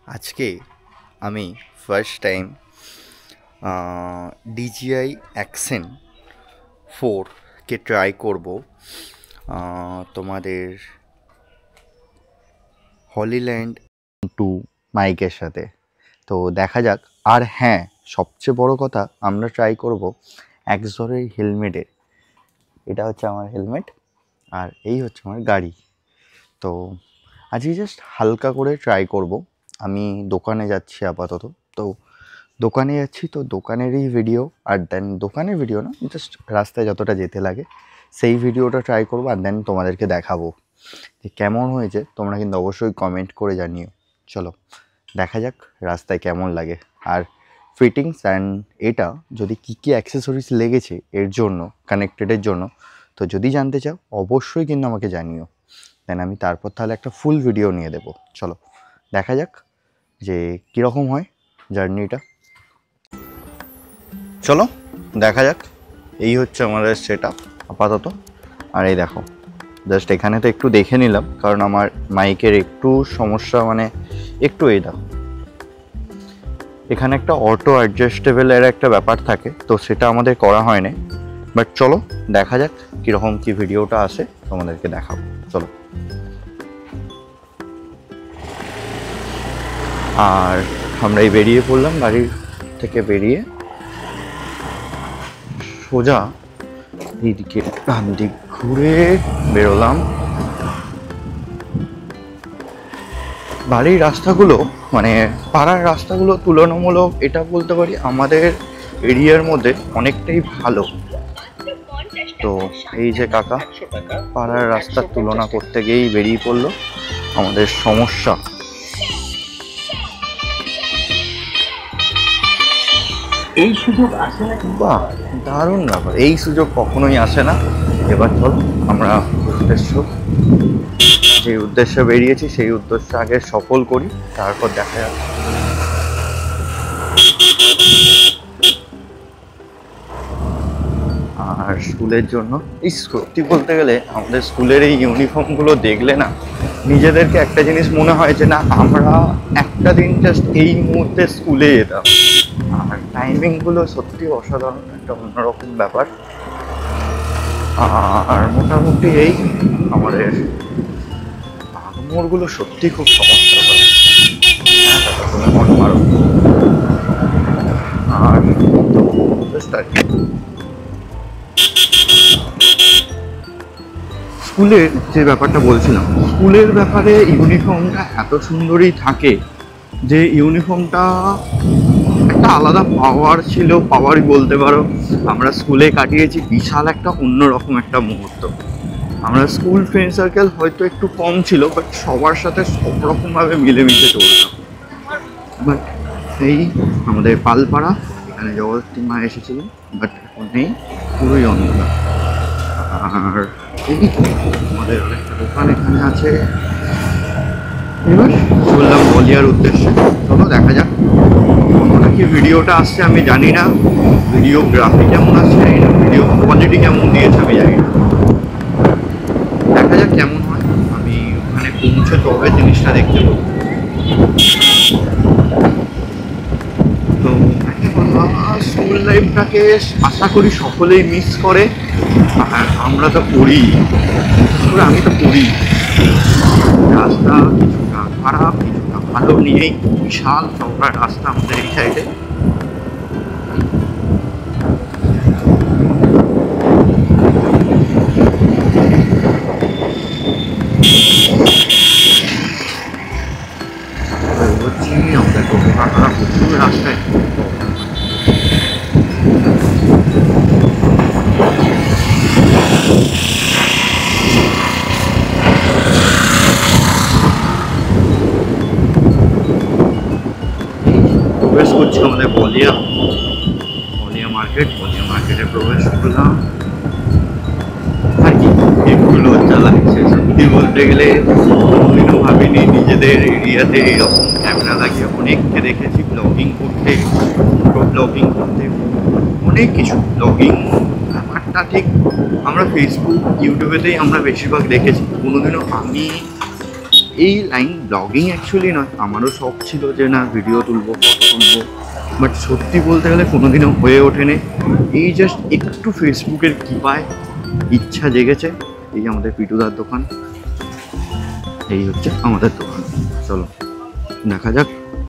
আজকে আমি first time DJI action 4কে ট্রাই করব তোমাদের হলিল্যান্ড 2 মাইকের সাথে। তো দেখা যাক। আর হ্যাঁ, সবচেয়ে বড় কথা, আমরা ট্রাই করব অ্যাক্সরের হেলমেটের। এটা হচ্ছে আমার হেলমেট আর এই হচ্ছে আমার গাড়ি। তো আজকে জাস্ট হালকা করে ট্রাই করব। আমি দোকানে যাচ্ছি আপাতত, তো দোকানে যাচ্ছি তো দোকানেরই ভিডিও, আর দেন দোকানের ভিডিও না, জাস্ট রাস্তায় যতটা যেতে লাগে সেই ভিডিওটা ট্রাই করবো, আর দেন তোমাদেরকে দেখাবো যে কেমন হয়েছে। তোমরা কিন্তু অবশ্যই কমেন্ট করে জানিও। চলো দেখা যাক রাস্তায় কেমন লাগে, আর ফিটিংস অ্যান্ড এটা যদি কী কী অ্যাক্সেসরিজ লেগেছে এর জন্য, কানেক্টেডের জন্য, তো যদি জানতে চাও অবশ্যই কিন্তু আমাকে জানিও। দেন আমি তারপর তাহলে একটা ফুল ভিডিও নিয়ে দেবো। চলো দেখা যাক যে কীরকম হয় জার্নিটা। চলো দেখা যাক। এই হচ্ছে আমাদের সেট আপ আপাতত। আর এই দেখো, জাস্ট এখানে তো একটু দেখে নিলাম, কারণ আমার মাইকের একটু সমস্যা, মানে একটু এই দেখো এখানে একটা অটো অ্যাডজাস্টেবলের একটা ব্যাপার থাকে, তো সেটা আমাদের করা হয় না। বাট চলো দেখা যাক কীরকম কী ভিডিওটা আসে, তোমাদেরকে দেখাবো। চলো। আর আমরা এই বেরিয়ে পড়লাম, বাড়ির থেকে বেরিয়ে সোজা এইদিকে ডান দিক ঘুরে বেরোলাম। বাড়ির রাস্তাগুলো, মানে পাড়ার রাস্তাগুলো তুলনামূলক এটা বলতে পারি আমাদের এরিয়ার মধ্যে অনেকটাই ভালো। তো এই যে কাকা পাড়ার রাস্তার তুলনা করতে গিয়েই বেরিয়ে পড়লো আমাদের সমস্যা। এই সুযোগ আসে না, বাহ দারুণ ব্যাপার, এই সুযোগ কখনোই আসে না। এবার চলো আমরা যে উদ্দেশ্যে বেরিয়েছি সেই উদ্দেশ্য আগে সফল করি, তারপর দেখা যাবে। আর স্কুলের জন্য এই সত্যি বলতে গেলে আমাদের স্কুলের এই ইউনিফর্মগুলো দেখলে না, নিজেদেরকে একটা জিনিস মনে হয় যে না, আমরা একটা দিন জাস্ট এই মুহূর্তে স্কুলে যেতাম। আর টাইমিংগুলো সত্যি অসাধারণ, একটা অন্যরকম ব্যাপার। আর মোটামুটি এই আমাদের আগমনগুলো সত্যি খুব সমস্যা করে। আর স্কুলের যে ব্যাপারটা বলছিলাম, স্কুলের ব্যাপারে ইউনিফর্মটা এত সুন্দরই থাকে যে ইউনিফর্মটা একটা আলাদা পাওয়ার ছিল, পাওয়ারই বলতে পারো। আমরা স্কুলে কাটিয়েছি বিশাল একটা অন্যরকম একটা মুহূর্ত। আমরা স্কুল ফ্রেন্ড সার্কেল হয়তো একটু কম ছিল, বাট সবার সাথে সব রকমভাবে মিলেমিশে চলতাম। বাট এই আমাদের পালপাড়া, এখানে জগদ্ধাত্রী মা এসেছিলেন, বাট এখন নেই, পুরোই অন্ধকার। আর এই আমাদের অনেকটা দোকান এখানে আছে। এবার চললাম বলিয়ার উদ্দেশ্যে। চলো দেখা যাক কি ভিডিওটা আসছে। আমি জানি না ভিডিওগ্রাফি কেমন আসছে, জানি না ভিডিও কোয়ালিটি কেমন দিয়েছে, আমি জানি না। দেখা যাক কেমন হয়। আমি ওখানে পৌঁছে তবে জিনিসটা দেখতে পাবো। তো স্কুল লাইফটাকে আশা করি সকলেই মিস করে, আর আমরা তো করি, আমি তো করি। রাস্তা কিছুটা খারাপ কিছুটা ভালো নিয়েই বিশাল চওড়া রাস্তা আমাদের এই সাইডে। আমাদের টোটো কাকারা প্রচুর রাস্তায় প্রবেশ করছি আমাদের বলিয়া মার্কেটে প্রবেশ করলাম। আর কি এগুলো চালাচ্ছে, সত্যি বলতে গেলে কোনোদিনও ভাবিনি নিজেদের এরিয়াতে এরকম ক্যামেরা লাগিয়ে। অনেককে দেখেছি ব্লগিং করতে, ব্লগিং করতে, অনেক কিছু ব্লগিং ব্যাপারটা ঠিক আমরা ফেসবুক ইউটিউবেতেই আমরা বেশিরভাগ দেখেছি। কোনোদিনও আমি এই লাইন ব্লগিং অ্যাকচুয়ালি নয়, আমারও শখ ছিল যে না ভিডিও তুলবো, ফটো তুলবো, বাট সত্যি বলতে গেলে কোনোদিনও হয়ে ওঠেনি। এই জাস্ট একটু ফেসবুকের কৃপায় ইচ্ছা জেগেছে। এই আমাদের পিটুদার দোকান, এই হচ্ছে আমাদের দোকান। চলো দেখা যাক